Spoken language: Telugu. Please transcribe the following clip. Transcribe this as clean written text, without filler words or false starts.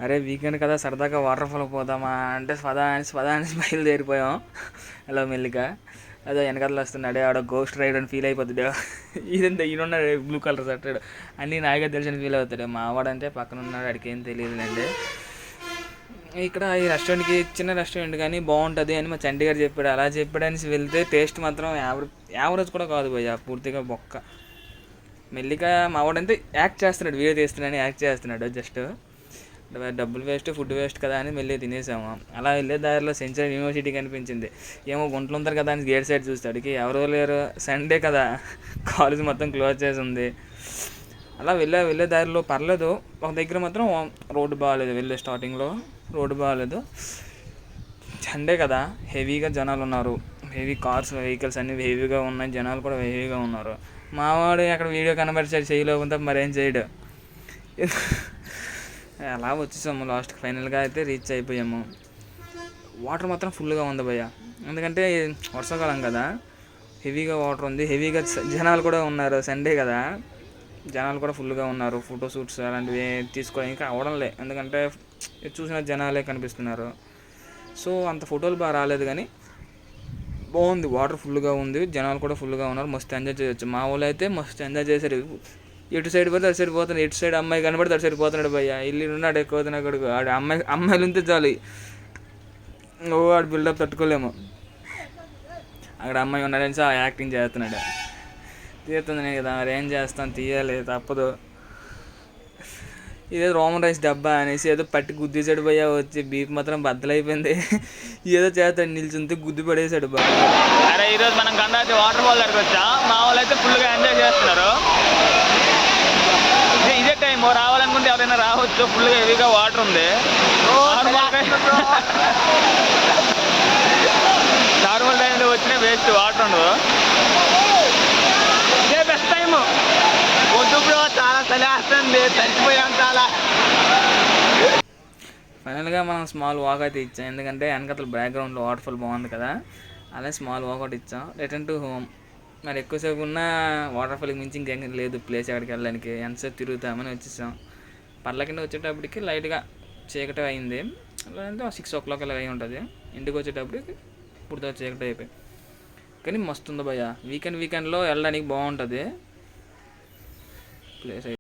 అరే వీకెండ్ కదా సరదాగా వాటర్ ఫాల్ పోదామా అంటే స్వదా అనేసి బయలుదేరిపోయాం. అలా మెల్లిగా అదే వెనకాతలు వస్తున్నాడు ఆడ గోస్ట్ రైడ్ అని ఫీల్ అయిపోతాడు. ఇదంతా ఈయనున్నాడు బ్లూ కలర్ షర్ట్ అన్నీ నాకే తెలిసిన ఫీల్ అవుతాడు. మావాడంటే పక్కన ఉన్నాడు, ఆడికి ఏం తెలియదులేండి. ఇక్కడ ఈ రెస్టారెంట్కి చిన్న రెస్టారెంట్ కానీ బాగుంటుంది అని మా చంటి గారు చెప్పాడు. అలా చెప్పాడని వెళ్తే టేస్ట్ మాత్రం యావరేజ్ కూడా కాదు భయ్య, పూర్తిగా బొక్క. మెల్లిగా మావాడంటే యాక్ట్ చేస్తున్నాడు, వీడియో తీస్తున్నాడని యాక్ట్ చేస్తున్నాడు. జస్ట్ డబ్బులు వేస్ట్, ఫుడ్ వేస్ట్ కదా అని మెల్లి తినేసాము. అలా వెళ్ళే దారిలో సెంచరీ యూనివర్సిటీ కనిపించింది. ఏమో గుంటలు ఉంటారు కదా అని గేట్ సైడ్ చూస్తాడికి ఎవరో లేరు, సండే కదా, కాలేజ్ మొత్తం క్లోజ్ చేసి ఉంది. అలా వెళ్ళే దారిలో పర్లేదు, ఒక దగ్గర మాత్రం రోడ్డు బాగాలేదు. వెళ్ళే స్టార్టింగ్లో రోడ్డు బాగాలేదు. సండే కదా, హెవీగా జనాలు ఉన్నారు. హెవీ కార్స్ వెహికల్స్ అన్నీ హెవీగా ఉన్నాయి, జనాలు కూడా హెవీగా ఉన్నారు. మావాడు అక్కడ వీడియో కనబడిచాడు, చేయలేకుండా మరేం చేయడు. అలా వచ్చేసాము. లాస్ట్కి ఫైనల్గా అయితే రీచ్ అయిపోయాము. వాటర్ మాత్రం ఫుల్గా ఉంది భయ్య, ఎందుకంటే వర్షాకాలం కదా, హెవీగా వాటర్ ఉంది. హెవీగా జనాలు కూడా ఉన్నారు, సండే కదా, జనాలు కూడా ఫుల్గా ఉన్నారు. ఫోటో షూట్స్ అలాంటివి తీసుకోవడానికి అవడంలే, ఎందుకంటే చూసిన జనాలే కనిపిస్తున్నారు. సో అంత ఫోటోలు బాగా రాలేదు, కానీ బాగుంది. వాటర్ ఫుల్గా ఉంది, జనాలు కూడా ఫుల్గా ఉన్నారు. మస్తు ఎంజాయ్ చేయొచ్చు. మా వాళ్ళు అయితే మస్తు ఎంజాయ్ చేశారు. ఇటు సైడ్ పోతే అటు సైడ్ పోతున్నాడు, ఇటు సైడ్ అమ్మాయి కనబడితే అటు సైడ్ పోతున్నాడు భయ్య. ఇల్లు ఉన్నాడు ఎక్కువ తిన కొడుకు, ఆడు అమ్మాయిలు ఉంటే చాలు ఆడు బిల్డప్ తట్టుకోలేము. అక్కడ అమ్మాయి ఉన్నాడని ఆ యాక్టింగ్ చేస్తున్నాడు. తీరుతుంది కదా, మరి ఏం చేస్తాను, తీయాలి తప్పదు. ఇదే రోమన్ రైస్ డబ్బా అనేసి ఏదో పట్టి గుద్దేశాడు భయ్య. వచ్చి బీప్ మాత్రం బద్దలైపోయింది. ఏదో చేస్తాడు, నిల్చుంటే గుద్ది పడేశాడు బాగా. అరే ఈరోజు మనం గంగావతి వాటర్ ఫాల్ దగ్గర వచ్చాం. మా వాళ్ళు అయితే ఫుల్గా ఎంజాయ్ చేస్తున్నారు. ఇదే టైం రావాలనుకుంటే ఎవరైనా రావచ్చు. ఫుల్గా హెవీగా వాటర్ ఉంది. నార్మల్ టైంలో వచ్చినా వేస్ట్, వాటర్ ఉండదు. ఇదే బెస్ట్ టైము. వద్దు బ్రో, చాలా చలిస్తుంది, చచ్చిపోయాం చాలా. ఫైనల్గా మనం స్మాల్ వాక్ అయితే ఇచ్చాం, ఎందుకంటే వెనకతల బ్యాక్గ్రౌండ్లో వాటర్ ఫాల్ బాగుంది కదా, అలా స్మాల్ వాకౌట్ ఇచ్చాం. Return to home. మరి ఎక్కువసేపు ఉన్న వాటర్ ఫాల్కి మించి ఇంకేం లేదు ప్లేస్ ఎక్కడికి వెళ్ళడానికి, ఎంతసేపు తిరుగుతామని వచ్చేసాం. పర్ల కింద వచ్చేటప్పటికి లైట్గా చీకటి అయింది, అంటే 6 o'clock అలా అయి ఉంటుంది. ఇంటికి వచ్చేటప్పటికి పూర్తిగా చీకటి అయిపోయి. కానీ మస్తు ఉంది భయ్య, వీకెండ్లో వెళ్ళడానికి బాగుంటుంది ప్లేస్.